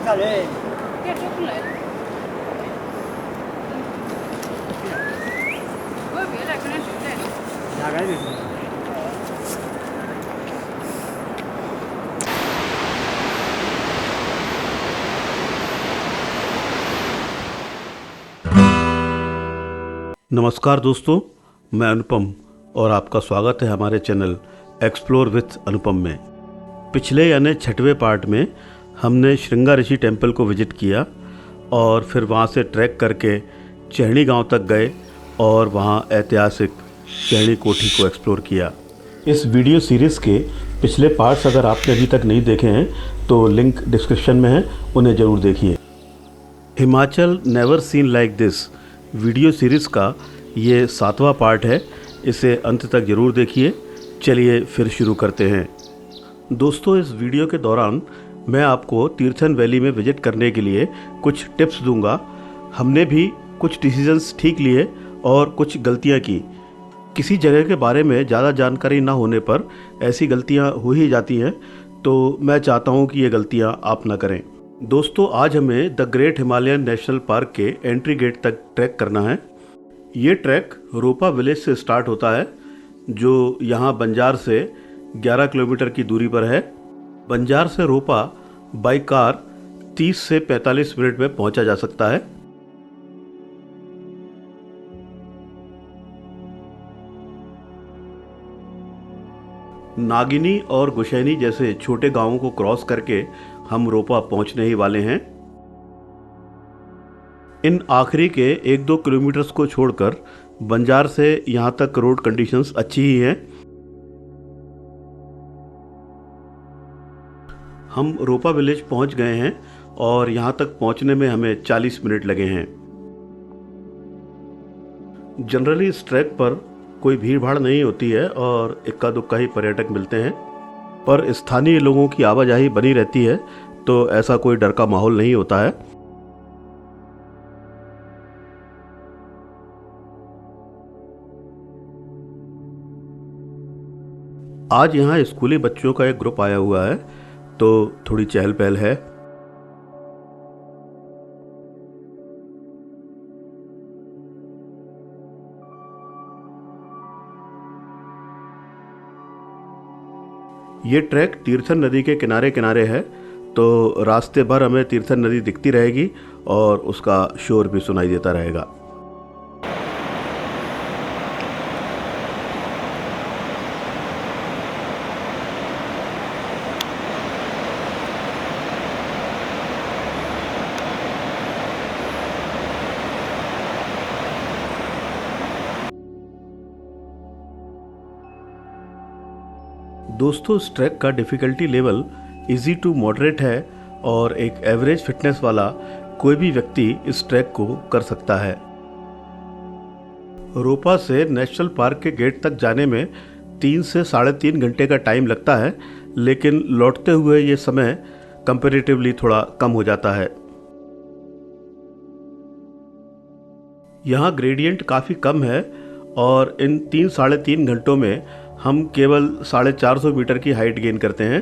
Get chocolate. Ôi, biết là cái này chụp đây nó. नमस्कार दोस्तों, मैं अनुपम और आपका स्वागत है हमारे चैनल एक्सप्लोर विथ अनुपम में। पिछले यानी 6वें पार्ट में हमने श्रृंगा ऋषि टेम्पल को विजिट किया और फिर वहाँ से ट्रैक करके चहणी गांव तक गए और वहाँ ऐतिहासिक चहणी कोठी को एक्सप्लोर किया। इस वीडियो सीरीज़ के पिछले पार्ट्स अगर आपने अभी तक नहीं देखे हैं तो लिंक डिस्क्रिप्शन में है, उन्हें ज़रूर देखिए। Himachal never seen like this video series का ये 7वां पार्ट है, इसे अंत तक ज़रूर देखिए। चलिए फिर शुरू करते हैं। दोस्तों, इस वीडियो के दौरान मैं आपको तीर्थन वैली में विज़िट करने के लिए कुछ टिप्स दूंगा। हमने भी कुछ डिसीजंस ठीक लिए और कुछ गलतियां की। किसी जगह के बारे में ज़्यादा जानकारी ना होने पर ऐसी गलतियां हो ही जाती हैं, तो मैं चाहता हूं कि ये गलतियां आप ना करें। दोस्तों, आज हमें the great Himalayan national park के एंट्री गेट तक ट्रैक करना है। ये ट्रैक रोपा विलेज से स्टार्ट होता है, जो यहाँ बंजार से 11 किलोमीटर की दूरी पर है। बंजार से रोपा बाई कार 30 से 45 मिनट में पहुँचा जा सकता है। नागिनी और गुशैनी जैसे छोटे गांवों को क्रॉस करके हम रोपा पहुंचने ही वाले हैं। इन आखिरी के 1-2 किलोमीटर्स को छोड़कर बंजार से यहां तक रोड कंडीशंस अच्छी ही हैं। हम रोपा विलेज पहुंच गए हैं और यहां तक पहुंचने में हमें 40 मिनट लगे हैं। जनरली इस ट्रैक पर कोई भीड़ भाड़ नहीं होती है और इक्का दुक्का ही पर्यटक मिलते हैं, पर स्थानीय लोगों की आवाजाही बनी रहती है, तो ऐसा कोई डर का माहौल नहीं होता है। आज यहाँ स्कूली बच्चों का एक ग्रुप आया हुआ है, तो थोड़ी चहल पहल है। ये ट्रैक तीर्थन नदी के किनारे किनारे है, तो रास्ते भर हमें तीर्थन नदी दिखती रहेगी और उसका शोर भी सुनाई देता रहेगा। दोस्तों, इस ट्रैक का difficulty level easy to moderate है और एक एवरेज फिटनेस वाला कोई भी व्यक्ति इस ट्रैक को कर सकता है। रोपा से नेशनल पार्क के गेट तक जाने में 3 से 3.5 घंटे का टाइम लगता है, लेकिन लौटते हुए ये समय कंपैरेटिवली थोड़ा कम हो जाता है। यहाँ ग्रेडियंट काफ़ी कम है और इन 3-3.5 घंटों में हम केवल 450 मीटर की हाइट गेन करते हैं।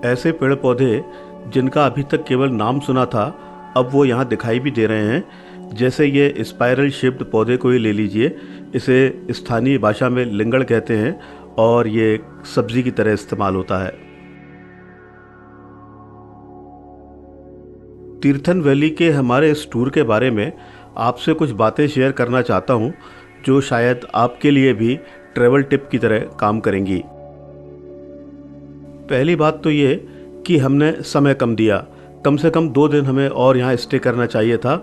ऐसे पेड़ पौधे जिनका अभी तक केवल नाम सुना था, अब वो यहाँ दिखाई भी दे रहे हैं। जैसे ये स्पाइरल शेप्ड पौधे को ही ले लीजिए, इसे स्थानीय भाषा में लिंगड़ कहते हैं और ये सब्जी की तरह इस्तेमाल होता है। तीर्थन वैली के हमारे इस टूर के बारे में आपसे कुछ बातें शेयर करना चाहता हूं, जो शायद आपके लिए भी ट्रैवल टिप की तरह काम करेंगी। पहली बात तो ये कि हमने समय कम दिया। कम से कम 2 दिन हमें और यहाँ स्टे करना चाहिए था,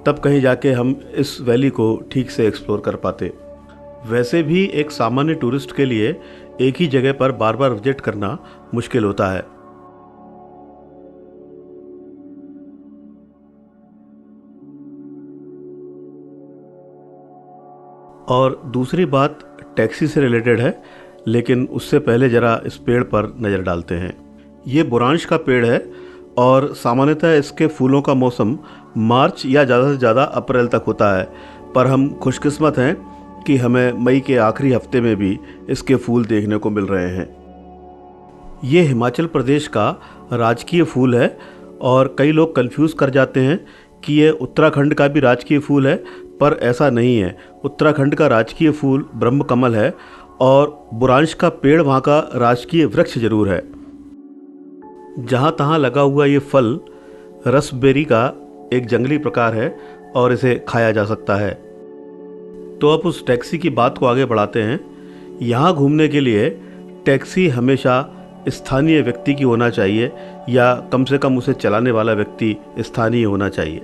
तब कहीं जाके हम इस वैली को ठीक से एक्सप्लोर कर पाते। वैसे भी एक सामान्य टूरिस्ट के लिए एक ही जगह पर बार बार विजिट करना मुश्किल होता है। और दूसरी बात टैक्सी से रिलेटेड है, लेकिन उससे पहले ज़रा इस पेड़ पर नज़र डालते हैं। ये बुरांश का पेड़ है और सामान्यतः इसके फूलों का मौसम मार्च या ज़्यादा से ज़्यादा अप्रैल तक होता है, पर हम खुशकिस्मत हैं कि हमें मई के आखिरी हफ्ते में भी इसके फूल देखने को मिल रहे हैं। ये हिमाचल प्रदेश का राजकीय फूल है और कई लोग कंफ्यूज कर जाते हैं कि ये उत्तराखंड का भी राजकीय फूल है, पर ऐसा नहीं है। उत्तराखंड का राजकीय फूल ब्रह्म कमल है और बुरांश का पेड़ वहाँ का राजकीय वृक्ष जरूर है। जहाँ तहाँ लगा हुआ ये फल रसबेरी का एक जंगली प्रकार है और इसे खाया जा सकता है। तो अब उस टैक्सी की बात को आगे बढ़ाते हैं। यहाँ घूमने के लिए टैक्सी हमेशा स्थानीय व्यक्ति की होना चाहिए या कम से कम उसे चलाने वाला व्यक्ति स्थानीय होना चाहिए।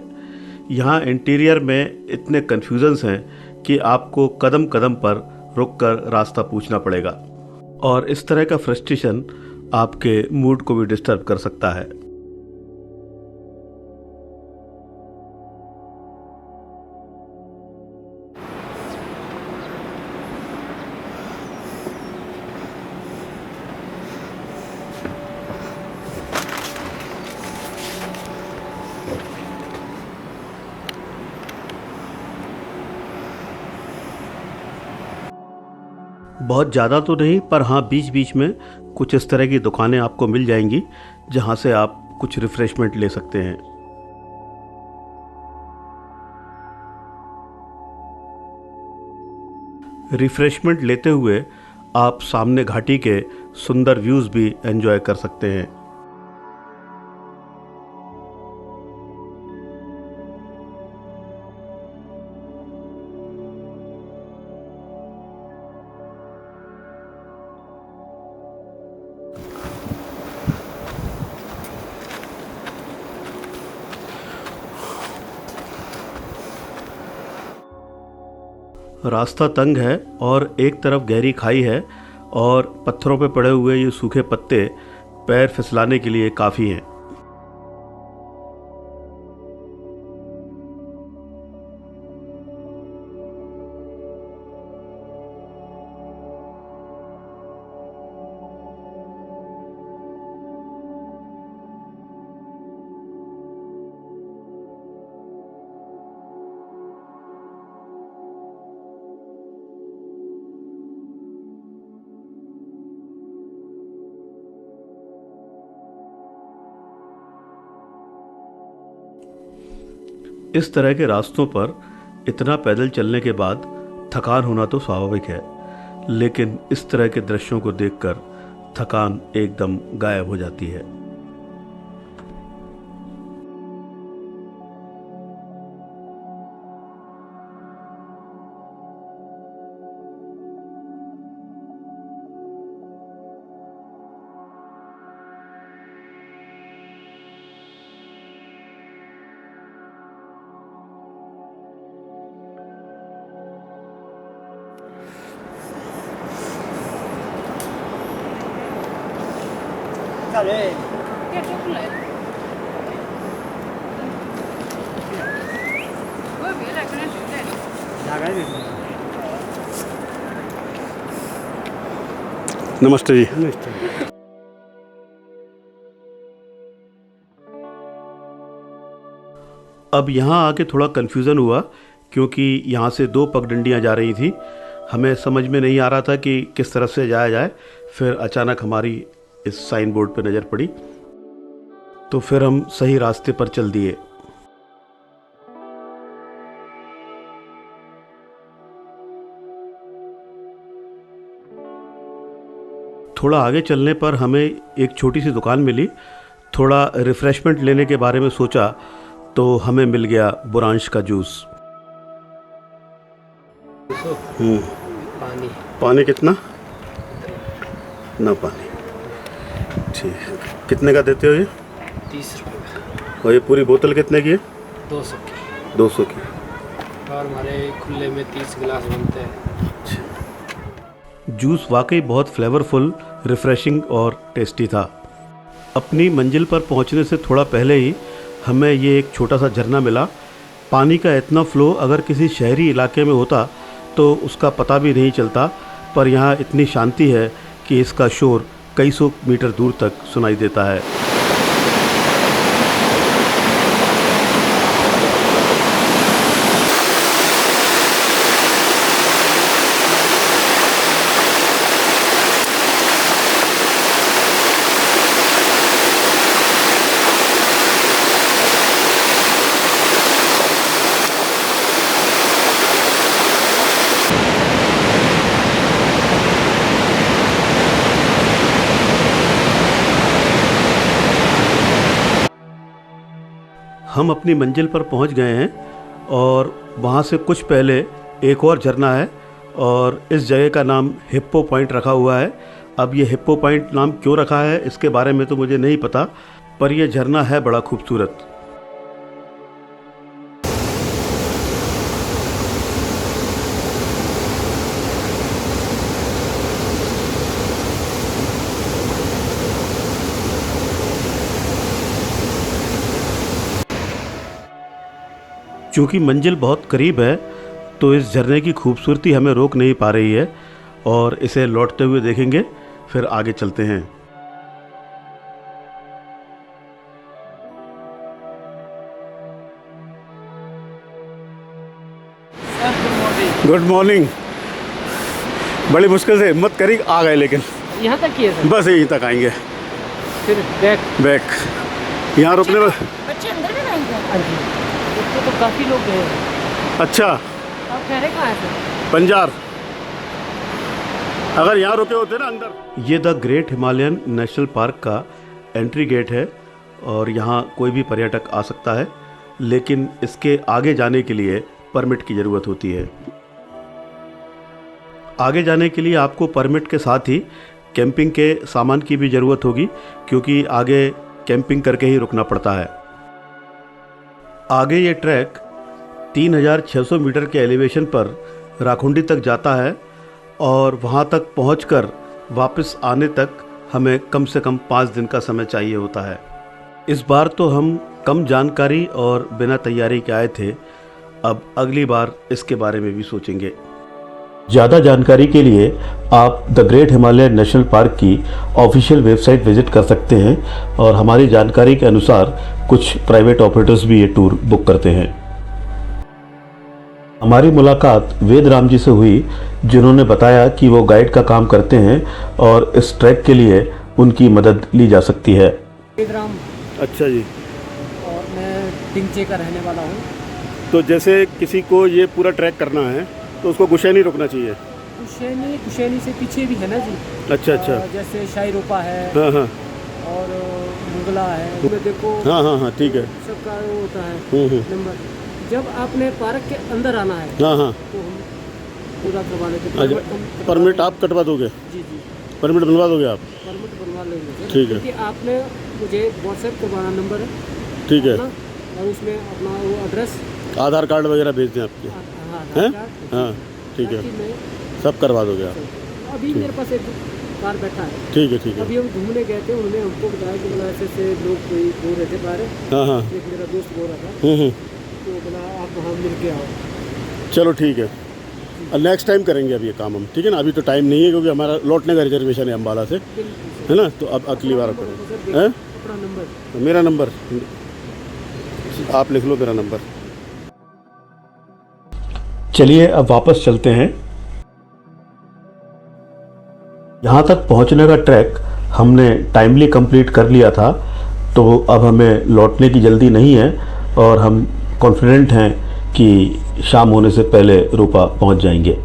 यहाँ इंटीरियर में इतने कन्फ्यूजन्स हैं कि आपको कदम कदम पर रुककर रास्ता पूछना पड़ेगा और इस तरह का फ्रस्ट्रेशन आपके मूड को भी डिस्टर्ब कर सकता है। बहुत ज़्यादा तो नहीं, पर हाँ बीच बीच में कुछ इस तरह की दुकानें आपको मिल जाएंगी जहाँ से आप कुछ रिफ़्रेशमेंट ले सकते हैं। रिफ़्रेशमेंट लेते हुए आप सामने घाटी के सुंदर व्यूज़ भी एंजॉय कर सकते हैं। रास्ता तंग है और एक तरफ गहरी खाई है और पत्थरों पे पड़े हुए ये सूखे पत्ते पैर फिसलाने के लिए काफ़ी हैं। इस तरह के रास्तों पर इतना पैदल चलने के बाद थकान होना तो स्वाभाविक है, लेकिन इस तरह के दृश्यों को देखकर थकान एकदम गायब हो जाती है। Get chocolate. Voi vielä kun ne syödään. नमस्ते जी। अब यहाँ आके थोड़ा कन्फ्यूज़न हुआ क्योंकि यहाँ से 2 पगडंडियाँ जा रही थी। हमें समझ में नहीं आ रहा था कि किस तरफ से जाया जाए। फिर अचानक हमारी इस साइन बोर्ड पर नज़र पड़ी तो फिर हम सही रास्ते पर चल दिए। थोड़ा आगे चलने पर हमें एक छोटी सी दुकान मिली। थोड़ा रिफ़्रेशमेंट लेने के बारे में सोचा तो हमें मिल गया बुरांश का जूस। पानी पानी कितना? ना पानी। ठीक है, कितने का देते हो ये? 30 रुपये। और ये पूरी बोतल कितने की है? 200 की। 200 की। और हमारे खुले में 30 गिलास बनते हैं। जूस वाकई बहुत फ्लेवरफुल, रिफ़्रेशिंग और टेस्टी था। अपनी मंजिल पर पहुंचने से थोड़ा पहले ही हमें ये एक छोटा सा झरना मिला। पानी का इतना फ्लो अगर किसी शहरी इलाके में होता तो उसका पता भी नहीं चलता, पर यहाँ इतनी शांति है कि इसका शोर कई सौ मीटर दूर तक सुनाई देता है। हम अपनी मंजिल पर पहुंच गए हैं और वहां से कुछ पहले एक और झरना है और इस जगह का नाम हिप्पो पॉइंट रखा हुआ है। अब ये हिप्पो पॉइंट नाम क्यों रखा है इसके बारे में तो मुझे नहीं पता, पर यह झरना है बड़ा खूबसूरत। चूँकि मंजिल बहुत करीब है तो इस झरने की खूबसूरती हमें रोक नहीं पा रही है और इसे लौटते हुए देखेंगे, फिर आगे चलते हैं। Good morning. बड़ी मुश्किल से हिम्मत करी आ गए, लेकिन यहाँ तक किए सर? बस यहीं तक आएंगे। फिर बैक यहाँ रुकने में। बच्चे अंदर भी नहीं गए। हाँ जी, तो काफ़ी लोग गए हैं। अच्छा, आप कह रहे कहाँ है सर? बंजार। अगर यहाँ रुके होते ना अंदर। ये the great Himalayan national park का एंट्री गेट है और यहाँ कोई भी पर्यटक आ सकता है, लेकिन इसके आगे जाने के लिए परमिट की ज़रूरत होती है। आगे जाने के लिए आपको परमिट के साथ ही कैंपिंग के सामान की भी ज़रूरत होगी, क्योंकि आगे कैंपिंग करके ही रुकना पड़ता है। आगे ये ट्रैक 3600 मीटर के एलिवेशन पर राखुंडी तक जाता है और वहाँ तक पहुँचकर वापस आने तक हमें कम से कम 5 दिन का समय चाहिए होता है। इस बार तो हम कम जानकारी और बिना तैयारी के आए थे, अब अगली बार इसके बारे में भी सोचेंगे। ज़्यादा जानकारी के लिए आप the great Himalayan national park की ऑफिशियल वेबसाइट विजिट कर सकते हैं और हमारी जानकारी के अनुसार कुछ प्राइवेट ऑपरेटर्स भी ये टूर बुक करते हैं। हमारी मुलाकात वेदराम जी से हुई, जिन्होंने बताया कि वो गाइड का काम करते हैं और इस ट्रैक के लिए उनकी मदद ली जा सकती है। वेदराम। अच्छा जी। और मैं टिंचे का रहने वाला हूँ। तो जैसे किसी को ये पूरा ट्रैक करना है तो उसको गुशैनी रुकना चाहिए। कुशैनी से पीछे भी है ना जी। अच्छा अच्छा। जैसे शाही रोपा है। हाँ हाँ। और मुगला है, उसमें देखो। हाँ हाँ हाँ, ठीक है। सबका वो होता है नंबर। जब आपने पार्क के अंदर आना है हाँ हाँ, तो हम पूरा करवा लेते हैं। परमिट आप कटवा दोगे? जी जी, परमिट बनवा दोगे आप? परमिट बनवा लेंगे। ठीक है। क्योंकि आपने मुझे व्हाट्सएप करवाना नंबर है। ठीक है। और उसमें अपना वो एड्रेस, आधार कार्ड वगैरह भेज दें आपके हैं? हाँ ठीक है, सब करवा दोगे आप? अभी मेरे पास एक कार बैठा है। ठीक है ठीक है। अभी हम घूमने गए थे, उन्होंने हमको बताया कि बोला ऐसे लोग कोई बोल रहे थे बाहर। हाँ हाँ। एक मेरा दोस्त बोल रहा था, तो बोला आप वहाँ मिल के आओ। चलो ठीक है, नेक्स्ट टाइम करेंगे अब ये काम हम, ठीक है ना? अभी तो टाइम नहीं है क्योंकि हमारा लौटने का रिजर्वेशन है अम्बाला से, है ना? तो अब अगली बार करेंगे। हैं? अपना नंबर, मेरा नंबर आप लिख लो, मेरा नंबर। चलिए अब वापस चलते हैं। यहाँ तक पहुँचने का ट्रैक हमने टाइमली कंप्लीट कर लिया था, तो अब हमें लौटने की जल्दी नहीं है और हम कॉन्फिडेंट हैं कि शाम होने से पहले रूपा पहुँच जाएंगे।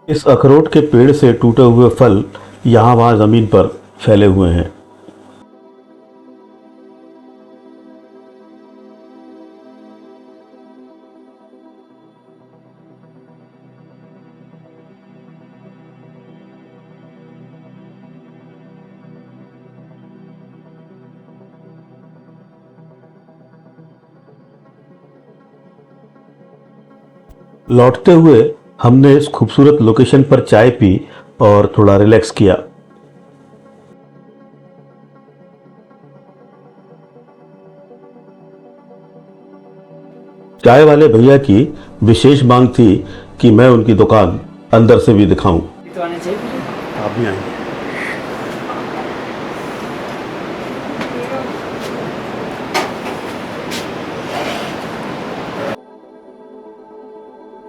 इस अखरोट के पेड़ से टूटे हुए फल यहाँ वहाँ ज़मीन पर फैले हुए हैं। लौटते हुए हमने इस खूबसूरत लोकेशन पर चाय पी और थोड़ा रिलैक्स किया। चाय वाले भैया की विशेष मांग थी कि मैं उनकी दुकान अंदर से भी दिखाऊं। तो आने चाहिए। आप भी आएंगे।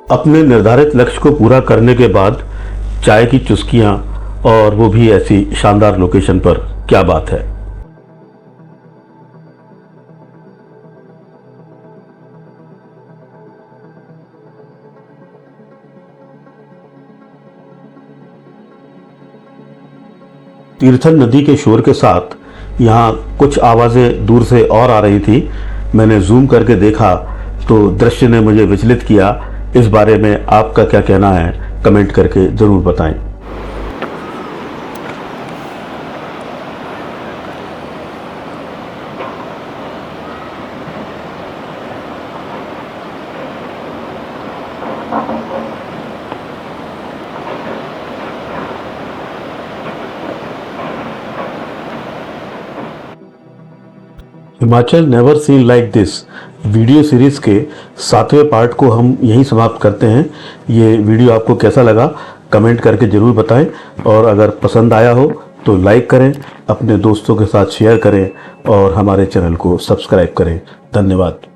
अपने निर्धारित लक्ष्य को पूरा करने के बाद चाय की चुस्कियां, और वो भी ऐसी शानदार लोकेशन पर, क्या बात है। तीर्थन नदी के शोर के साथ यहाँ कुछ आवाज़ें दूर से और आ रही थी। मैंने जूम करके देखा तो दृश्य ने मुझे विचलित किया। इस बारे में आपका क्या कहना है, कमेंट करके ज़रूर बताएं। Himachal never seen like this video series के 7वें पार्ट को हम यहीं समाप्त करते हैं। ये वीडियो आपको कैसा लगा कमेंट करके ज़रूर बताएं, और अगर पसंद आया हो तो लाइक करें, अपने दोस्तों के साथ शेयर करें और हमारे चैनल को सब्सक्राइब करें। धन्यवाद।